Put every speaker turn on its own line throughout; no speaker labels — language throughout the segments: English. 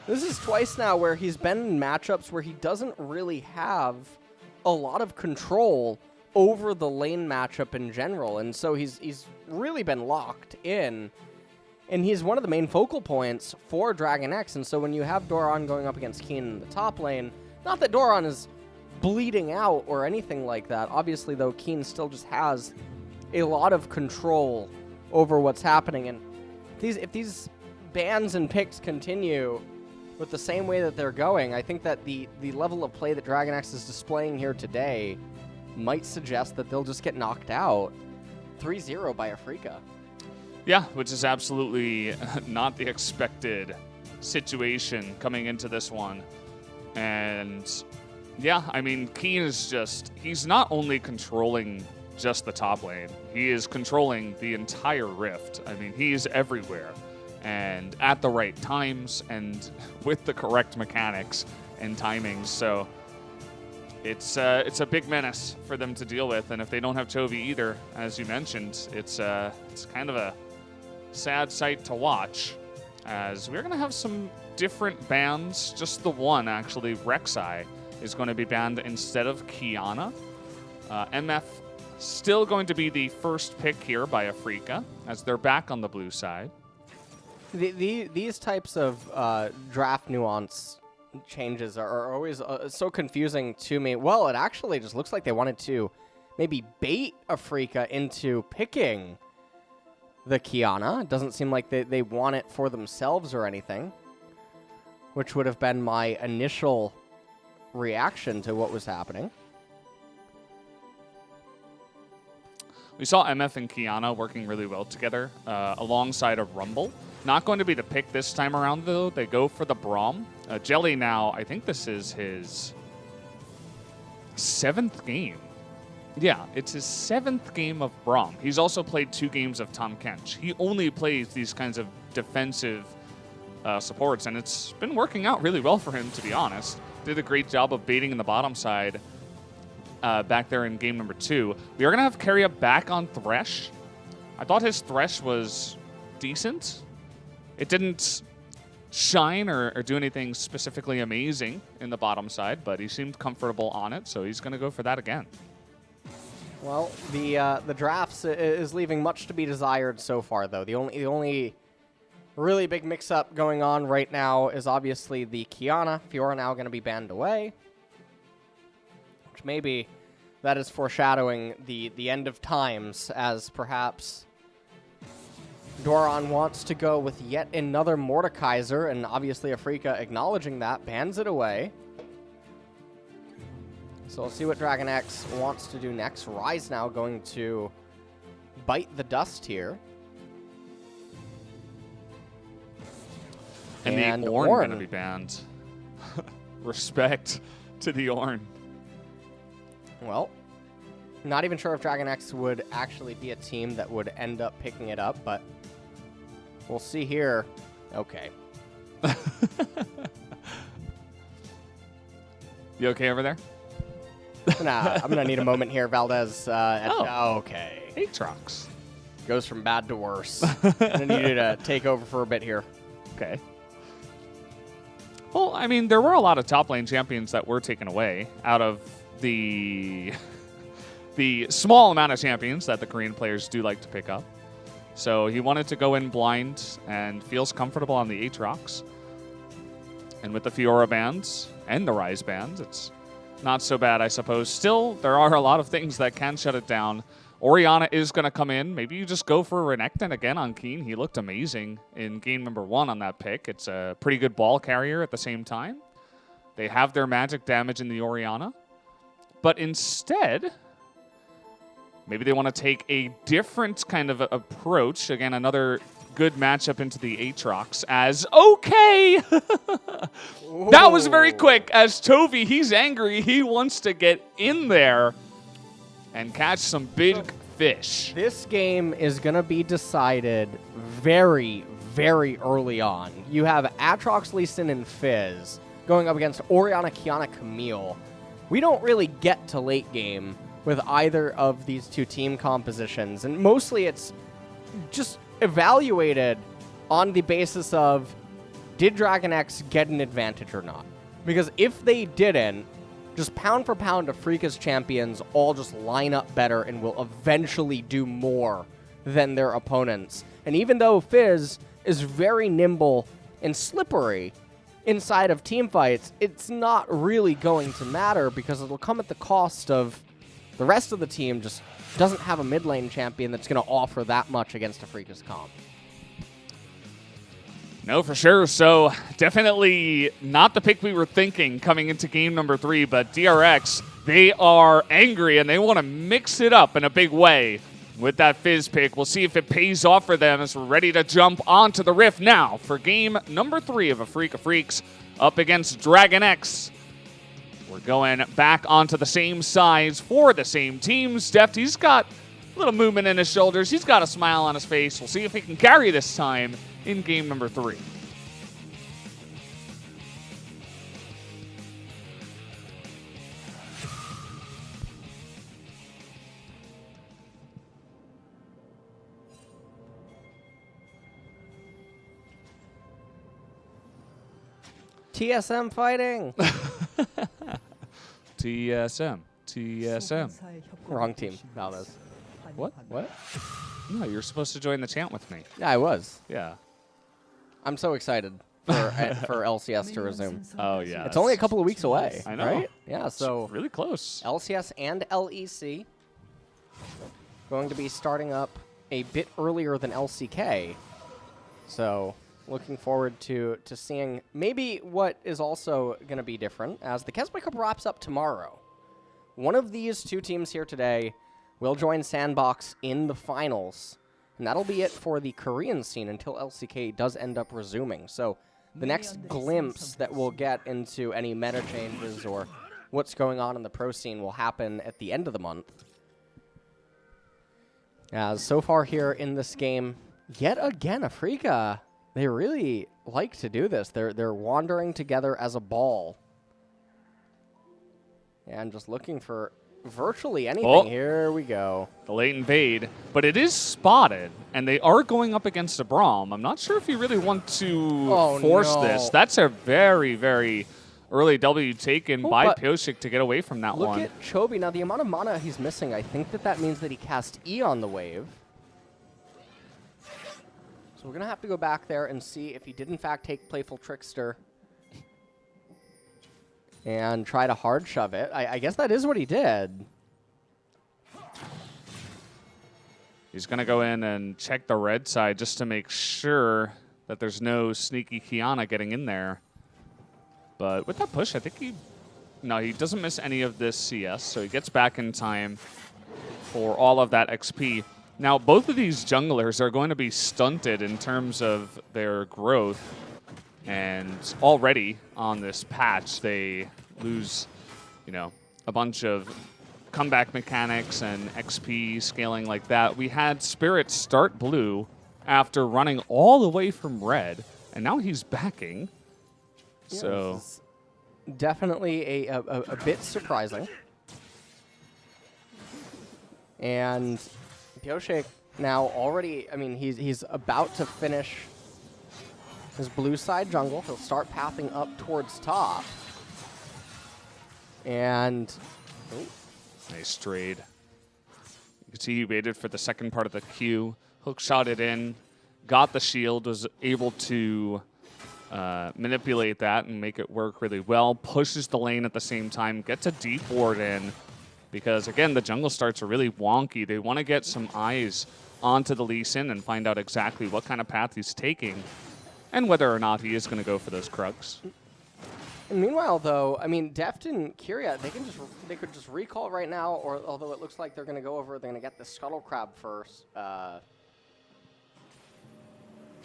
This is twice now where he's been in matchups where he doesn't really have a lot of control over the lane matchup in general, and so he's really been locked in, and he's one of the main focal points for DragonX, and so when you have Doran going up against Keen in the top lane, not that Doran is bleeding out or anything like that, obviously, though, Keen still just has a lot of control over what's happening, and if these bans and picks continue with the same way that they're going, I think that the level of play that DragonX is displaying here today might suggest that they'll just get knocked out 3-0 by Afreeca.
Yeah, which is absolutely not the expected situation coming into this one. And yeah, I mean, Keen is he's not only controlling just the top lane, he is controlling the entire Rift. I mean, he's everywhere and at the right times and with the correct mechanics and timings. So it's a big menace for them to deal with, and if they don't have Chovy either, as you mentioned, it's kind of a sad sight to watch, as we're going to have some different bans. Just the one, actually, Rek'Sai is going to be banned instead of Qiyana. MF still going to be the first pick here by Afreeca, as they're back on the blue side.
These types of draft nuance changes are always so confusing to me. Well, it actually just looks like they wanted to maybe bait Afreeca into picking the Qiyana. It doesn't seem like they want it for themselves or anything, which would have been my initial reaction to what was happening.
We saw MF and Qiyana working really well together alongside a Rumble. Not going to be the pick this time around, though. They go for the Braum. Jelly now, I think this is his 7th game. Yeah, it's his 7th game of Braum. He's also played 2 games of Tahm Kench. He only plays these kinds of defensive supports, and it's been working out really well for him, to be honest. Did a great job of baiting in the bottom side back there in game number 2. We are going to have Keria back on Thresh. I thought his Thresh was decent. It didn't shine or do anything specifically amazing in the bottom side, but he seemed comfortable on it, so he's going to go for that again.
Well, the drafts is leaving much to be desired so far, though. The only really big mix-up going on right now is obviously the Qiyana. Fiora now going to be banned away, which maybe that is foreshadowing the end of times, as perhaps Doran wants to go with yet another Mordekaiser, and obviously Afreeca acknowledging that, bans it away. So we'll see what DragonX wants to do next. Ryze now going to bite the dust here.
And the Ornn going to be banned. Respect to the Ornn.
Well, not even sure if DragonX would actually be a team that would end up picking it up, but we'll see here. Okay.
You okay over there?
Nah, I'm going to need a moment here, Valdez. Okay.
Aatrox.
Goes from bad to worse. I'm going to need you to take over for a bit here.
Okay. Well, I mean, there were a lot of top lane champions that were taken away out of the small amount of champions that the Korean players do like to pick up. So he wanted to go in blind and feels comfortable on the Aatrox. And with the Fiora bands and the Ryze bands, it's not so bad, I suppose. Still, there are a lot of things that can shut it down. Orianna is going to come in. Maybe you just go for Renekton again on Keen. He looked amazing in game number 1 on that pick. It's a pretty good ball carrier at the same time. They have their magic damage in the Orianna. But instead, maybe they want to take a different kind of approach. Again, another good matchup into the Aatrox as, okay! That was very quick, as Chovy, he's angry. He wants to get in there and catch some big fish.
This game is going to be decided very, very early on. You have Aatrox, Lee Sin, and Fizz going up against Orianna, Qiyana, Camille. We don't really get to late game with either of these two team compositions, and mostly it's just evaluated on the basis of did DragonX get an advantage or not? Because if they didn't, just pound for pound, Afreeca's champions all just line up better and will eventually do more than their opponents. And even though Fizz is very nimble and slippery inside of team fights, it's not really going to matter because it'll come at the cost of the rest of the team just doesn't have a mid lane champion that's going to offer that much against Afreeca's comp.
No, for sure. So definitely not the pick we were thinking coming into game number 3, but DRX, they are angry and they want to mix it up in a big way with that Fizz pick. We'll see if it pays off for them as we're ready to jump onto the Rift now for game number 3 of Afreeca Freecs up against DragonX. We're going back onto the same sides for the same teams. Deft, he's got a little movement in his shoulders. He's got a smile on his face. We'll see if he can carry this time in game number 3.
TSM fighting.
TSM.
Wrong team. Valdez.
What?
What?
No, you're supposed to join the chant with me.
Yeah, I was.
Yeah.
I'm so excited for for LCS to resume.
Oh, yeah.
It's only a couple of weeks away.
I know.
Right? Yeah, so
Really close.
LCS and LEC going to be starting up a bit earlier than LCK. So looking forward to seeing maybe what is also going to be different as the KeSPA Cup wraps up tomorrow. One of these two teams here today will join Sandbox in the finals. And that'll be it for the Korean scene until LCK does end up resuming. So the next glimpse that we'll get into any meta changes or what's going on in the pro scene will happen at the end of the month. As so far here in this game, yet again, Afreeca, they really like to do this. They're wandering together as a ball. And just looking for virtually anything.
Oh.
Here we go.
The late invade, but it is spotted, and they are going up against a Braum. I'm not sure if you really want to force this. That's a very, very early W taken by Pyosik to get away from that one.
Look at Chobi. Now, the amount of mana he's missing, I think that means that he cast E on the wave. So we're going to have to go back there and see if he did, in fact, take Playful Trickster and try to hard shove it. I guess that is what he did.
He's going to go in and check the red side just to make sure that there's no sneaky Kiana getting in there. But with that push, I think he doesn't miss any of this CS, so he gets back in time for all of that XP. Now, both of these junglers are going to be stunted in terms of their growth. And already on this patch, they lose, a bunch of comeback mechanics and XP scaling like that. We had Spirit start blue after running all the way from red, and now he's backing.
Yeah,
so
definitely a bit surprising. And Pyosik now already, he's about to finish his blue side jungle. He'll start pathing up towards top. And
nice trade. You can see he waited for the second part of the Q, hook shot it in, got the shield, was able to manipulate that and make it work really well, pushes the lane at the same time, gets a deep ward in, because again, the jungle starts are really wonky. They want to get some eyes onto the Lee Sin and find out exactly what kind of path he's taking, and whether or not he is going to go for those Krugs.
And meanwhile, though, Deft and Kyria, they could just recall right now, or although it looks like they're going to go over, they're going to get the Scuttle Crab first.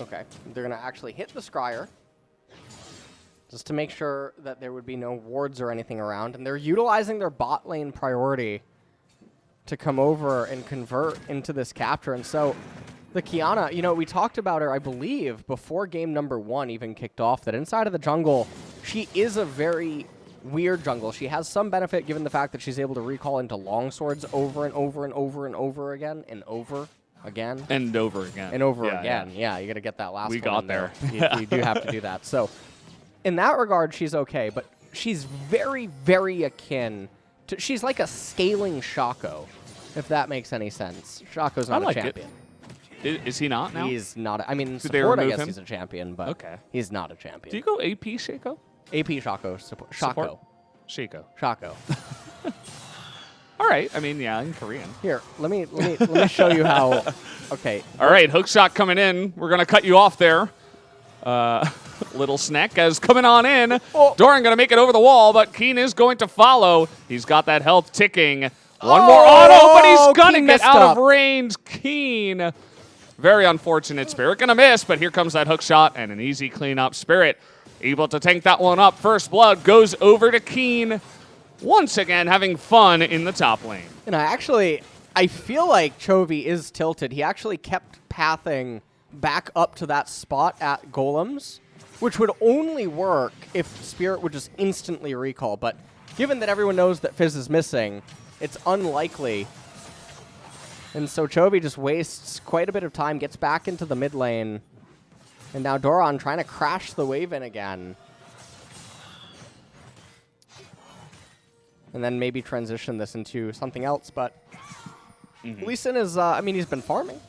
Okay, they're going to actually hit the Scryer, just to make sure that there would be no wards or anything around, and they're utilizing their bot lane priority to come over and convert into this capture. And so the Kiana, we talked about her, I believe, before game number 1 even kicked off, that inside of the jungle, she is a very weird jungle. She has some benefit given the fact that she's able to recall into longswords over and over and over and over again and over again.
And over again.
And over again. Yeah, you got to get that last one.
We got
in
there.
You do have to do that. So in that regard, she's okay, but she's very, very akin to... She's like a scaling Shaco, if that makes any sense. Shaco's not
I like
a champion.
Is he not now?
He's not. I mean,
Did they
support, I
remove
guess
him?
he's a champion, but
Okay.
he's not a champion.
Do you go AP Shaco?
AP Shaco. Support. Shaco.
Shaco.
Shaco.
All right. I mean, yeah, in Korean.
Here, let me show you how. Okay.
All right, hook shot coming in. We're going to cut you off there. Little snack is coming on in.
Oh.
Doran going to make it over the wall, but Keen is going to follow. He's got that health ticking. One more auto, but he's going to get out of range. Keen. Very unfortunate. Spirit going to miss, but here comes that hook shot and an easy cleanup. Spirit able to tank that one up. First blood goes over to Keen. Once again, having fun in the top lane.
And I feel like Chovy is tilted. He actually kept pathing back up to that spot at Golems, which would only work if Spirit would just instantly recall. But given that everyone knows that Fizz is missing, it's unlikely. And so Chovy just wastes quite a bit of time, gets back into the mid lane. And now Doran trying to crash the wave in again. And then maybe transition this into something else. But LoL is, I mean, he's been farming.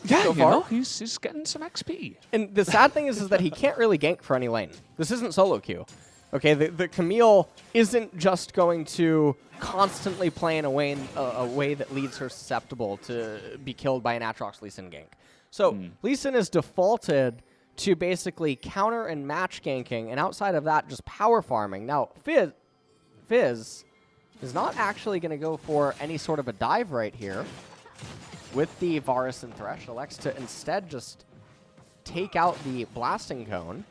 Yeah,
so far.
He's getting some XP.
And the sad thing is that he can't really gank for any lane. This isn't solo queue. Okay, the Camille isn't just going to constantly play in a way that leaves her susceptible to be killed by an Aatrox Lee Sin gank. So Lee Sin is defaulted to basically counter and match ganking, and outside of that, just power farming. Now, Fizz is not actually going to go for any sort of a dive right here with the Varus and Thresh. Elects to instead just take out the Blasting Cone.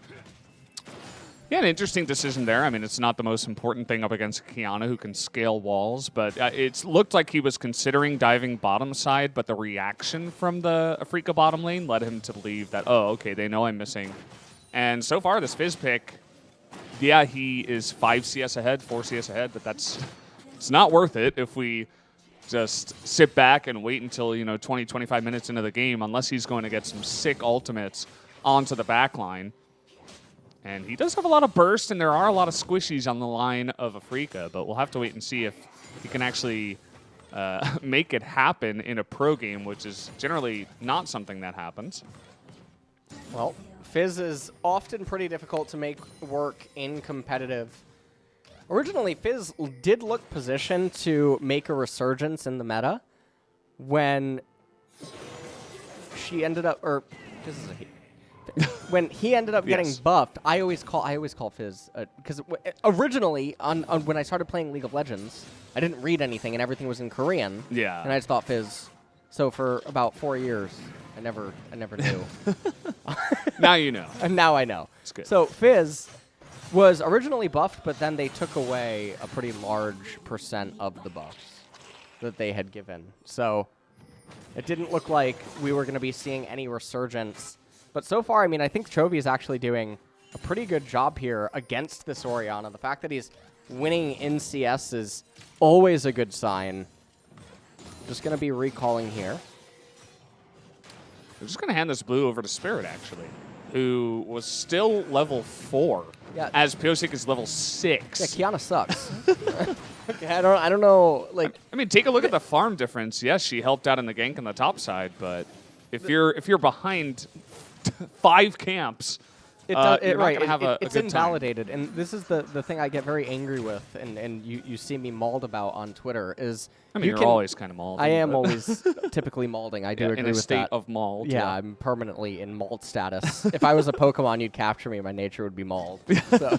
Yeah, an interesting decision there. I mean, it's not the most important thing up against Kiana, who can scale walls, but it looked like he was considering diving bottom side, but the reaction from the Afreeca bottom lane led him to believe that, oh, okay, they know I'm missing. And so far, this Fizz pick, yeah, he is 5 CS ahead, 4 CS ahead, but it's not worth it if we just sit back and wait until, 20, 25 minutes into the game, unless he's going to get some sick ultimates onto the back line. And he does have a lot of burst, and there are a lot of squishies on the line of Afreeca, but we'll have to wait and see if he can actually make it happen in a pro game, which is generally not something that happens.
Well, Fizz is often pretty difficult to make work in competitive. Originally, Fizz did look positioned to make a resurgence in the meta when she ended up, or Fizz is a when he ended up getting buffed. I always call Fizz because originally when I started playing League of Legends, I didn't read anything and everything was in Korean.
Yeah.
And I just thought Fizz. So for about 4 years, I never knew.
Now you know.
And now I know.
It's good.
So Fizz was originally buffed, but then they took away a pretty large % of the buffs that they had given. So it didn't look like we were going to be seeing any resurgence. But so far, I mean, I think Chovy is actually doing a pretty good job here against this Orianna. The fact that he's winning in CS is always a good sign. Just going to be recalling here.
I'm just going to hand this blue over to Spirit, actually, who was still level 4, as Pyosik is level 6.
Yeah, Kiana sucks. Okay, I don't know. Like,
I mean, take a look at the farm difference. Yes, she helped out in the gank on the top side, but if you're behind 5 camps, you're not going to have a
it's
good
invalidated. Time. And this is the thing I get very angry with, and you see me mauled about on Twitter, is...
I mean, you're always kind of mauled.
I am always typically maulding. I do agree with that.
In a state of mauled.
Yeah, I'm permanently in mauled status. If I was a Pokemon, you'd capture me. My nature would be mauled. So,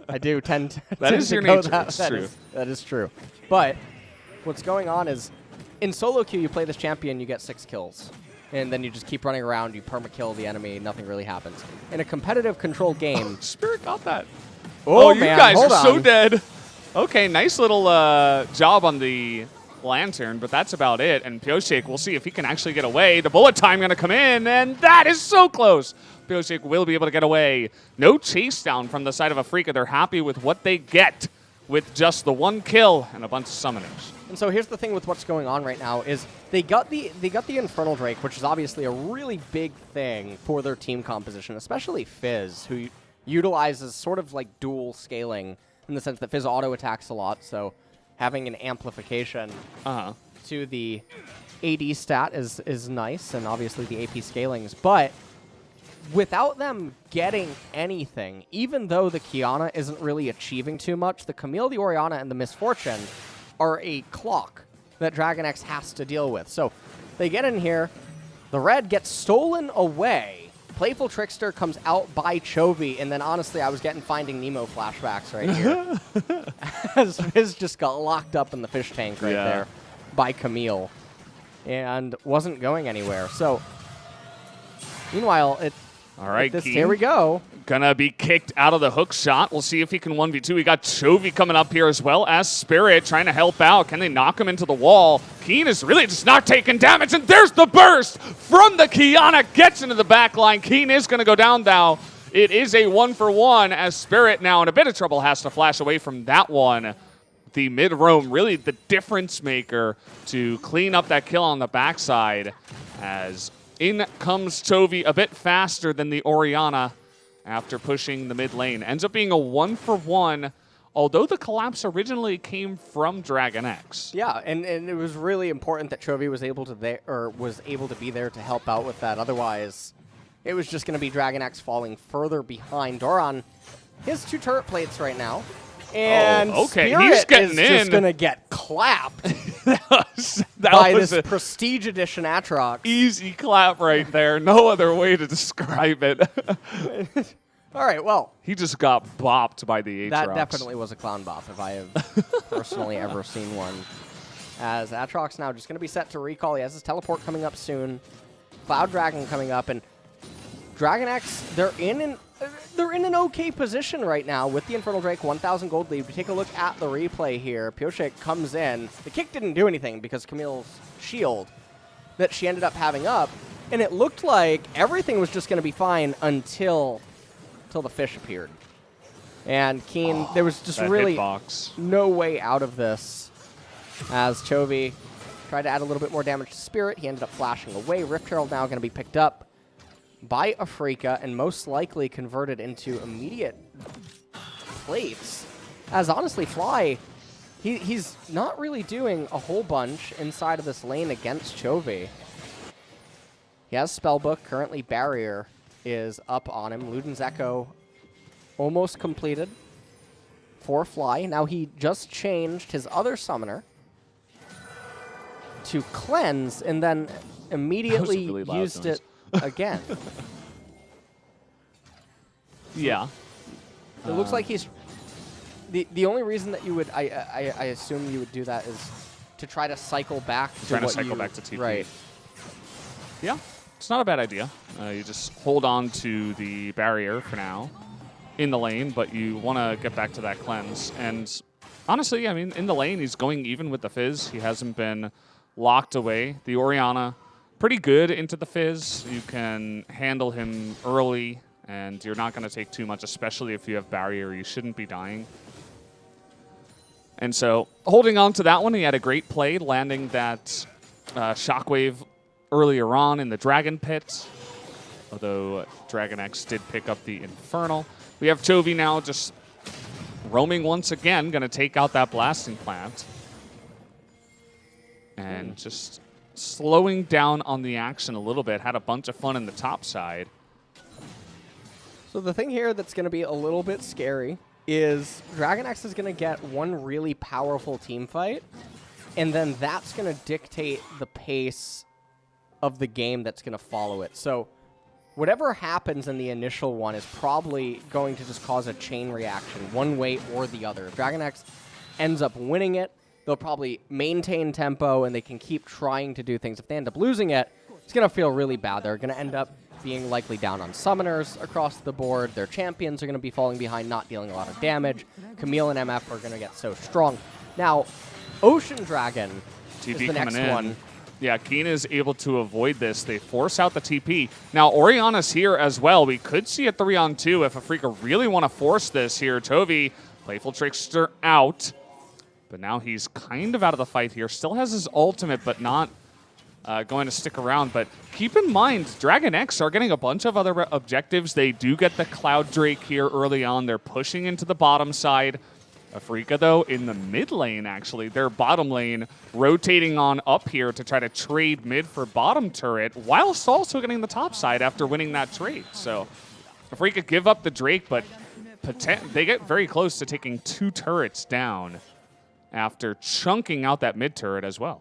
I do tend to...
That is your nature. That's true.
That is true. But what's going on is, in solo queue, you play this champion, you get 6 kills. And then you just keep running around, you perma-kill the enemy, nothing really happens. In a competitive controlled game...
Spirit got that.
Oh,
you guys are so dead. Okay, nice little job on the lantern, but that's about it. And Pyosik, we'll see if he can actually get away. The bullet time going to come in, and that is so close. Pyosik will be able to get away. No chase down from the side of Afreeca. They're happy with what they get with just the 1 kill and a bunch of summoners.
And so here's the thing with what's going on right now is they got the Infernal Drake, which is obviously a really big thing for their team composition, especially Fizz, who utilizes sort of like dual scaling in the sense that Fizz auto attacks a lot, so having an amplification to the AD stat is nice, and obviously the AP scalings, but without them getting anything, even though the Qiyana isn't really achieving too much, the Camille, the Orianna, and the Misfortune are a clock that DragonX has to deal with. So they get in here, the red gets stolen away, Playful Trickster comes out by Chovy, and then honestly I was getting Finding Nemo flashbacks right here. As Fizz just got locked up in the fish tank right there by Camille and wasn't going anywhere. So meanwhile,
all right,
here we go.
Gonna be kicked out of the hook shot. We'll see if he can 1v2. We got Chovy coming up here as well as Spirit trying to help out. Can they knock him into the wall? Keen is really just not taking damage, and there's the burst from the Qiyana. Gets into the back line. Keen is gonna go down now. It is a 1-for-1 as Spirit now in a bit of trouble has to flash away from that one. The mid-roam, really the difference maker to clean up that kill on the backside as in comes Chovy a bit faster than the Orianna after pushing the mid lane. Ends up being a 1-for-1, although the collapse originally came from DragonX.
Yeah, and it was really important that Chovy was able to be there to help out with that. Otherwise, it was just going to be DragonX falling further behind. Doran, his 2 turret plates right now. And
okay,
Spirit
he's getting
is
in.
just going to get clapped
that
by
was
this Prestige Edition Aatrox.
Easy clap right there. No other way to describe it.
All right, well.
He just got bopped by the Aatrox.
That definitely was a clown bop if I have personally ever seen one. As Aatrox now just going to be set to recall. He has his teleport coming up soon. Cloud Dragon coming up. And DragonX, they're in an okay position right now with the Infernal Drake 1,000 gold lead. We take a look at the replay here. Pioshek comes in. The kick didn't do anything because Camille's shield that she ended up having up. And it looked like everything was just going to be fine until the fish appeared. And Keen, there was just really no way out of this. As Chovy tried to add a little bit more damage to Spirit, he ended up flashing away. Rift Herald now going to be picked up by Afreeca and most likely converted into immediate plates. As honestly, Fly, he's not really doing a whole bunch inside of this lane against Chovy. He has Spellbook. Currently, Barrier is up on him. Luden's Echo almost completed for Fly. Now he just changed his other summoner to Cleanse and then immediately really used it again.
Yeah.
It looks like he's... The only reason that you would... I assume you would do that is to try to cycle back to
back to TP.
Right.
Yeah. It's not a bad idea. You just hold on to the barrier for now in the lane, but you want to get back to that cleanse. And honestly, I mean, in the lane, he's going even with the Fizz. He hasn't been locked away. The Orianna, pretty good into the Fizz. You can handle him early, and you're not going to take too much, especially if you have barrier. You shouldn't be dying. And so, holding on to that one, he had a great play, landing that Shockwave earlier on in the Dragon Pit, although DragonX did pick up the Infernal. We have Chovy now just roaming once again, going to take out that Blasting Plant. And just slowing down on the action a little bit. Had a bunch of fun in the top side.
So the thing here that's going to be a little bit scary is DragonX is going to get one really powerful team fight, and then that's going to dictate the pace of the game that's going to follow it. So whatever happens in the initial one is probably going to just cause a chain reaction one way or the other. If DragonX ends up winning it, they'll probably maintain tempo and they can keep trying to do things. If they end up losing it, it's going to feel really bad. They're going to end up being likely down on summoners across the board. Their champions are going to be falling behind, not dealing a lot of damage. Camille and MF are going to get so strong. Now, Ocean Dragon is the next one.
Yeah, Keen is able to avoid this. They force out the TP. Now, Orianna's here as well. We could see a 3-on-2 if Afreeca really want to force this here. Chovy Playful Trickster out. But now he's kind of out of the fight here. Still has his ultimate, but not going to stick around. But keep in mind, DragonX are getting a bunch of other objectives. They do get the Cloud Drake here early on. They're pushing into the bottom side. Afreeca, though, in the mid lane, actually. Their bottom lane rotating on up here to try to trade mid for bottom turret, whilst also getting the top side after winning that trade. So Afreeca give up the Drake, but they get very close to taking 2 turrets down after chunking out that mid turret as well.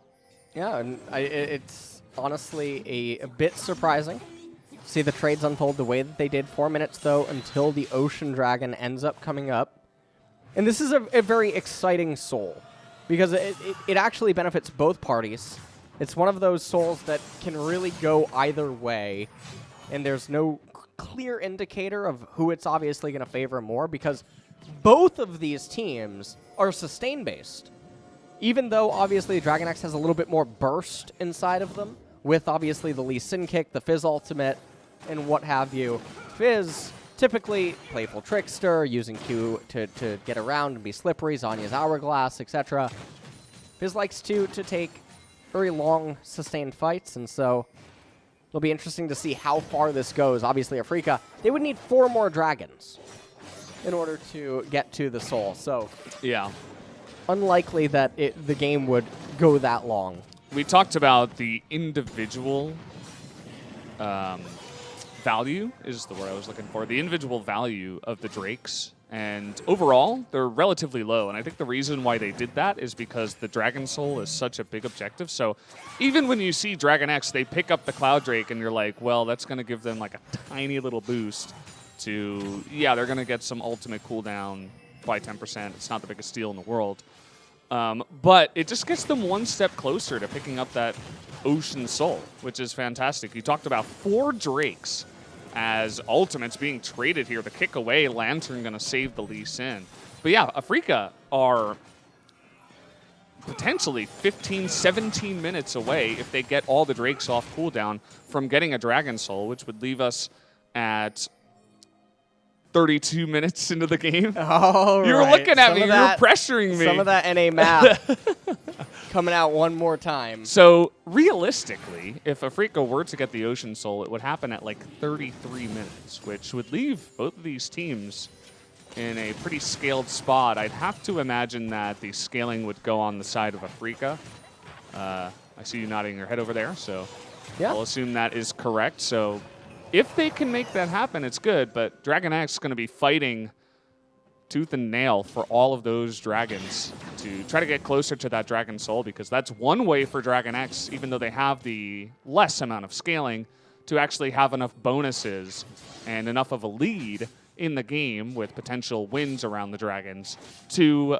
Yeah, and it's honestly a bit surprising to see the trades unfold the way that they did. 4 minutes, though, until the Ocean Dragon ends up coming up. And this is a very exciting soul, because it actually benefits both parties. It's one of those souls that can really go either way, and there's no clear indicator of who it's obviously going to favor more, because both of these teams are sustain-based. Even though, obviously, DragonX has a little bit more burst inside of them, with, obviously, the Lee Sin kick, the Fizz ultimate, and what have you. Fizz, typically, Playful Trickster, using Q to get around and be slippery, Zanya's Hourglass, etc. Fizz likes to take very long, sustained fights, and so it'll be interesting to see how far this goes. Obviously, Afreeca, they would need 4 more dragons in order to get to the soul, so
yeah,
unlikely that the game would go that long.
We talked about the individual value is the word I was looking for. The individual value of the Drakes, and overall, they're relatively low. And I think the reason why they did that is because the Dragon Soul is such a big objective. So even when you see DragonX, they pick up the Cloud Drake, and you're like, well, that's going to give them like a tiny little boost to, yeah, they're going to get some ultimate cooldown by 10%. It's not the biggest deal in the world. But it just gets them one step closer to picking up that Ocean Soul, which is fantastic. You talked about 4 Drakes as ultimates being traded here. The kick away, Lantern going to save the Lee Sin. But yeah, Afreeca are potentially 15, 17 minutes away if they get all the Drakes off cooldown from getting a Dragon Soul, which would leave us at 32 minutes into the game.
Oh,
you were looking at me. You were pressuring me.
Some of that NA math coming out one more time.
So realistically, if Afreeca were to get the Ocean Soul, it would happen at like 33 minutes, which would leave both of these teams in a pretty scaled spot. I'd have to imagine that the scaling would go on the side of Afreeca. I see you nodding your head over there, so yeah. I'll assume that is correct. So if they can make that happen, it's good, but DragonX is going to be fighting tooth and nail for all of those dragons to try to get closer to that Dragon Soul, because that's one way for DragonX, even though they have the less amount of scaling, to actually have enough bonuses and enough of a lead in the game with potential wins around the dragons to,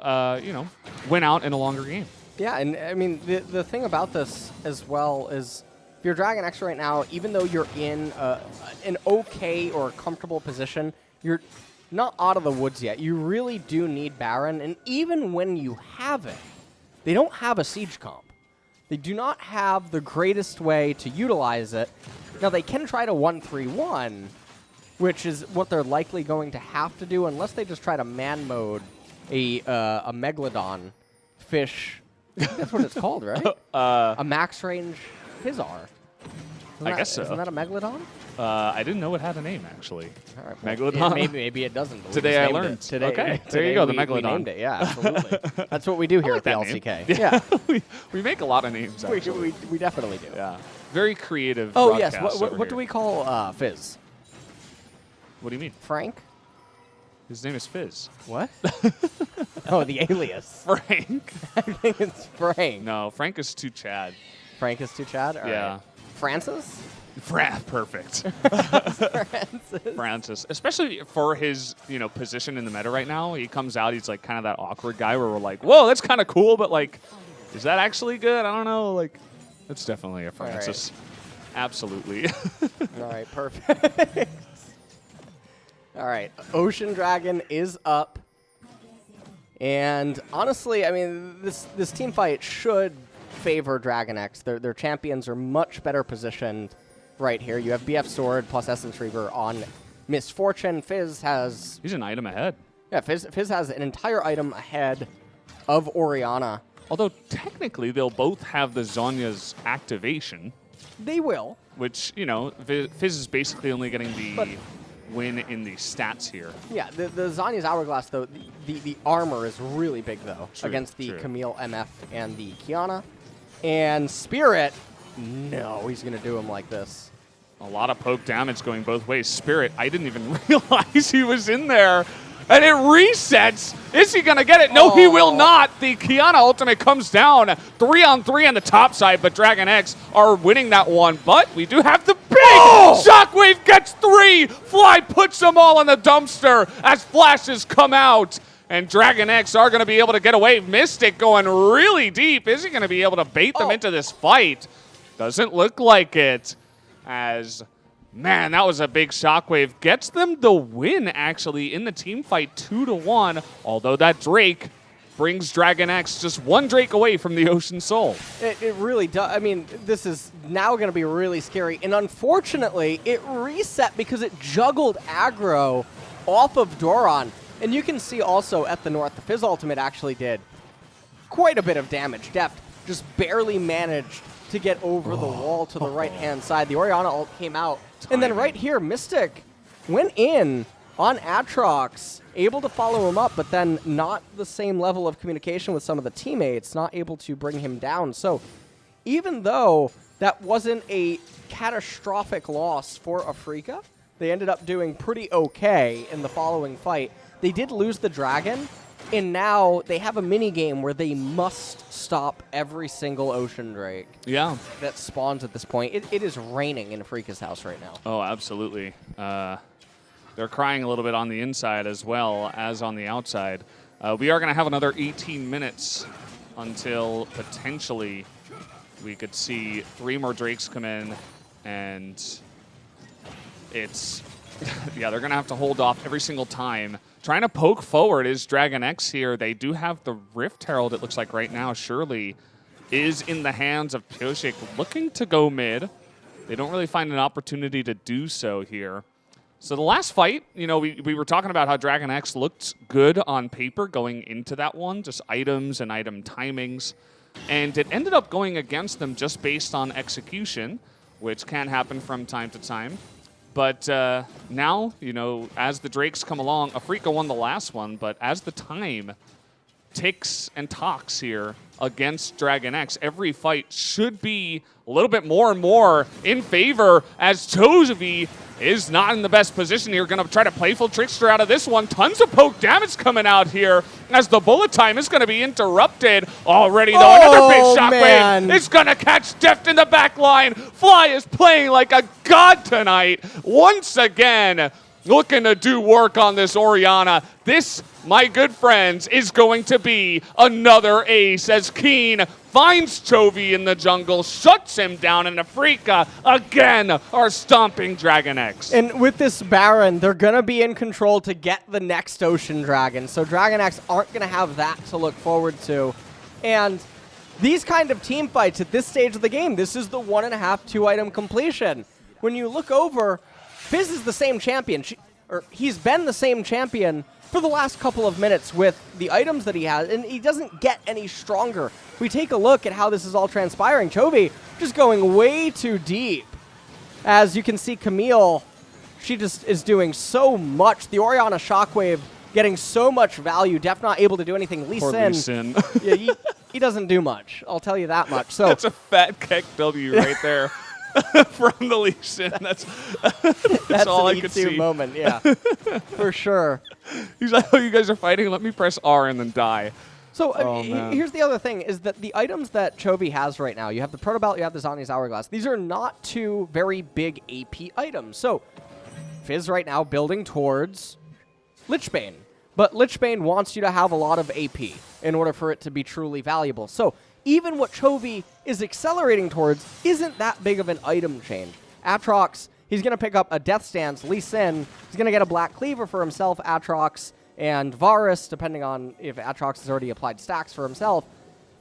win out in a longer game. Yeah,
and I mean, the thing about this as well is, if you're DragonX right now, even though you're in an okay or comfortable position, you're not out of the woods yet. You really do need Baron, and even when you have it, they don't have a siege comp. They do not have the greatest way to utilize it. Now, they can try to 1-3-1, which is what they're likely going to have to do, unless they just try to man mode a Megalodon fish. I think that's what it's called, right? A max range Fizzar.
I guess so.
Isn't that a Megalodon?
I didn't know it had a name, actually.
All right, well,
Megalodon?
Maybe it doesn't.
Today I learned.
Today,
okay, there you go, the Megalodon.
We named it, yeah, absolutely. That's what we do here at the LCK.
Yeah. we make a lot of names, actually.
We definitely do.
Yeah. Very creative.
Oh, yes. What do we call Fizz?
What do you mean?
Frank?
His name is Fizz.
What? Oh, the alias.
Frank.
I think it's Frank.
No, Frank is too Chad.
Frank is too Chad? All
yeah.
Right. Francis?
Perfect. Francis. Especially for his, position in the meta right now. He comes out, he's like kind of that awkward guy where we're like, whoa, that's kind of cool, but like, is that actually good? I don't know. Like, it's definitely a Francis. Right. Absolutely.
All right, perfect. All right, Ocean Dragon is up. And honestly, I mean, this team fight should favor DragonX. Their champions are much better positioned right here. You have BF Sword plus Essence Reaver on Misfortune. Fizz has...
He's an item ahead.
Yeah, Fizz has an entire item ahead of Orianna.
Although technically they'll both have the Zhonya's activation.
They will.
Which, you know, Fizz is basically only getting the win in the stats here.
Yeah, the Zhonya's Hourglass, though, the armor is really big, though, against the Camille, MF, and the Qiyana. And Spirit, no, he's going to do him like this.
A lot of poke damage going both ways. Spirit, I didn't even realize he was in there. And it resets. Is he going to get it? No, he will not. The Qiyana ultimate comes down 3-on-3 on the top side, but DragonX are winning that one. But we do have the big Shockwave gets 3. Fly puts them all in the dumpster as flashes come out. And DragonX are going to be able to get away. Mystic going really deep. Is he going to be able to bait them into this fight? Doesn't look like it. As... Man, that was a big Shockwave. Gets them the win, actually, in the team fight 2-1. Although that Drake brings DragonX just one Drake away from the Ocean Soul.
It really does. I mean, this is now going to be really scary. And unfortunately, it reset because it juggled aggro off of Doran. And you can see also at the north, the Fizz ultimate actually did quite a bit of damage. Deft just barely managed to get over the wall to the right-hand side. The Orianna ult came out. And then right here, Mystic went in on Aatrox, able to follow him up, but then not the same level of communication with some of the teammates, not able to bring him down. So even though that wasn't a catastrophic loss for Afreeca, they ended up doing pretty okay in the following fight. They did lose the dragon, and now they have a mini game where they must stop every single Ocean Drake that spawns at this point. It is raining in Afreeca's house right now.
Oh, absolutely. They're crying a little bit on the inside as well as on the outside. We are going to have another 18 minutes until potentially we could see 3 more Drakes come in, and it's... yeah, they're going to have to hold off every single time. Trying to poke forward is DragonX here. They do have the Rift Herald, it looks like right now. Surely is in the hands of Pyoshik, looking to go mid. They don't really find an opportunity to do so here. So the last fight, you know, we were talking about how DragonX looked good on paper going into that one, just items and item timings. And it ended up going against them just based on execution, which can happen from time to time. But now, you know, as the Drakes come along, Afreeca won the last one, but as the time ticks and talks here against DragonX, every fight should be a little bit more and more in favor as Chovy is not in the best position here. Going to try to playful trickster out of this one. Tons of poke damage coming out here as the bullet time is going to be interrupted already, though. Another big shockwave is going to catch Deft in the back line. Fly is playing like a god tonight. Once again, looking to do work on this Orianna. This, my good friends, is going to be another ace as Keen finds Chovy in the jungle, shuts him down, and Afreeca again are stomping DragonX.
And with this Baron, they're going to be in control to get the next Ocean Dragon. So DragonX aren't going to have that to look forward to. And these kind of team fights at this stage of the game, this is the 1.5, 2-item completion. When you look over, Fizz is the same champion, he's been the same champion for the last couple of minutes with the items that he has, and he doesn't get any stronger. We take a look at how this is all transpiring. Chovy just going way too deep. As you can see, Camille, she just is doing so much. The Orianna Shockwave getting so much value. Def not able to do anything. Lee Sin. Yeah, he doesn't do much. I'll tell you that much. So
that's a fat keck W right there. From the Lee Sin. That's all I could see.
Moment, yeah. For sure.
He's like, oh, you guys are fighting? Let me press R and then die.
So here's the other thing, is that the items that Chovy has right now, you have the Proto Belt, you have the Zhonya's Hourglass. These are not 2 very big AP items. So Fizz right now building towards Lichbane. But Lichbane wants you to have a lot of AP in order for it to be truly valuable. So even what Chovy is accelerating towards isn't that big of an item change. Aatrox, he's going to pick up a Death Stance. Lee Sin, he's going to get a Black Cleaver for himself. Aatrox and Varus, depending on if Aatrox has already applied stacks for himself.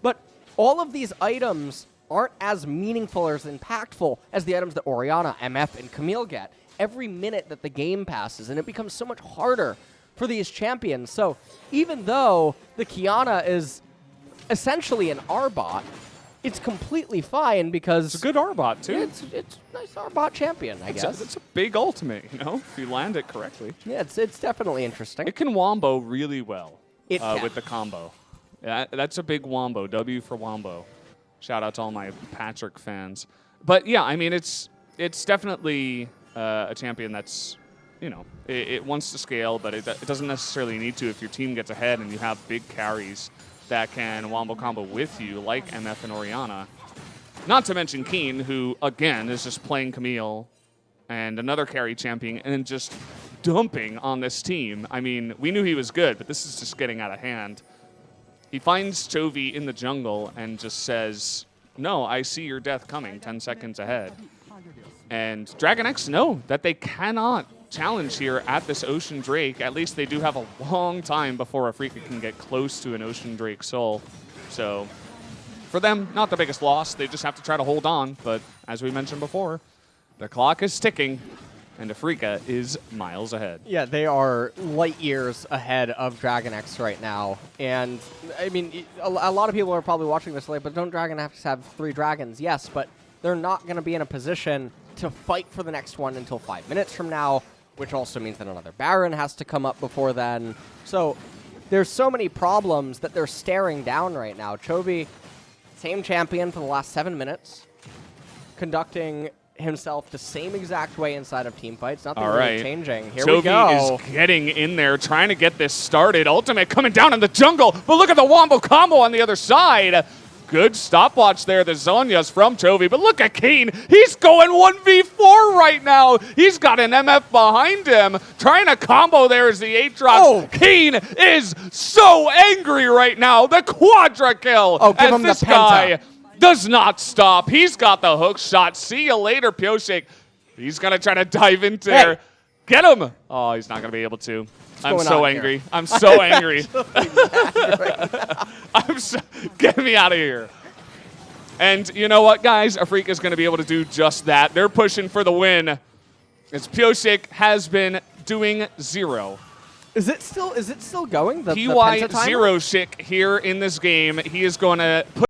But all of these items aren't as meaningful or as impactful as the items that Orianna, MF, and Camille get every minute that the game passes, and it becomes so much harder for these champions. So even though the Kiana is essentially an R-bot, it's completely fine because
It's a good R-bot, too.
it's a nice R-bot champion, I guess.
It's a big ultimate, you know, if you land it correctly.
Yeah, it's definitely interesting.
It can wombo really well
It can.
with the combo. Yeah, that's a big wombo. W for wombo. Shout out to all my Patrick fans. But yeah, I mean, it's definitely a champion that's, you know, it wants to scale, but it doesn't necessarily need to if your team gets ahead and you have big carries that can wombo combo with you, like MF and Orianna. Not to mention Keen, who, again, is just playing Camille and another carry champion and just dumping on this team. I mean, we knew he was good, but this is just getting out of hand. He finds Chovy in the jungle and just says, no, I see your death coming 10 seconds ahead. And DragonX know that they cannot challenge here at this Ocean Drake. At least they do have a long time before Afreeca can get close to an Ocean Drake soul. So for them, not the biggest loss. They just have to try to hold on. But as we mentioned before, the clock is ticking, and Afreeca is miles ahead.
Yeah, they are light years ahead of DragonX right now. And, I mean, a lot of people are probably watching this late, but don't DragonX have 3 dragons? Yes, but they're not going to be in a position to fight for the next one until 5 minutes from now, which also means that another Baron has to come up before then. So there's so many problems that they're staring down right now. Chovy, same champion for the last 7 minutes, conducting himself the same exact way inside of team fights. Nothing really changing. Here we go.
Chovy is getting in there, trying to get this started. Ultimate coming down in the jungle, but look at the wombo combo on the other side. Good stopwatch there, the Zhonya's from Chovy, but look at Keen. He's going 1v4 right now. He's got an MF behind him, trying to combo there as the 8 drops.
Oh.
Keen is so angry right now. The quadra kill.
Oh, give
as
him the
this
penta.
guy does not stop. He's got the hook shot. See you later, Pioshik. He's going to try to dive into there. Get him. Oh, he's not going to be able to. I'm so angry.
Here?
I'm so angry. Get me out of here. And you know what, guys? Afreeca is going to be able to do just that. They're pushing for the win. As Pioshik has been doing 0.
Is it still going? The
PY
penta timer?
0 Shik here in this game. He is going to put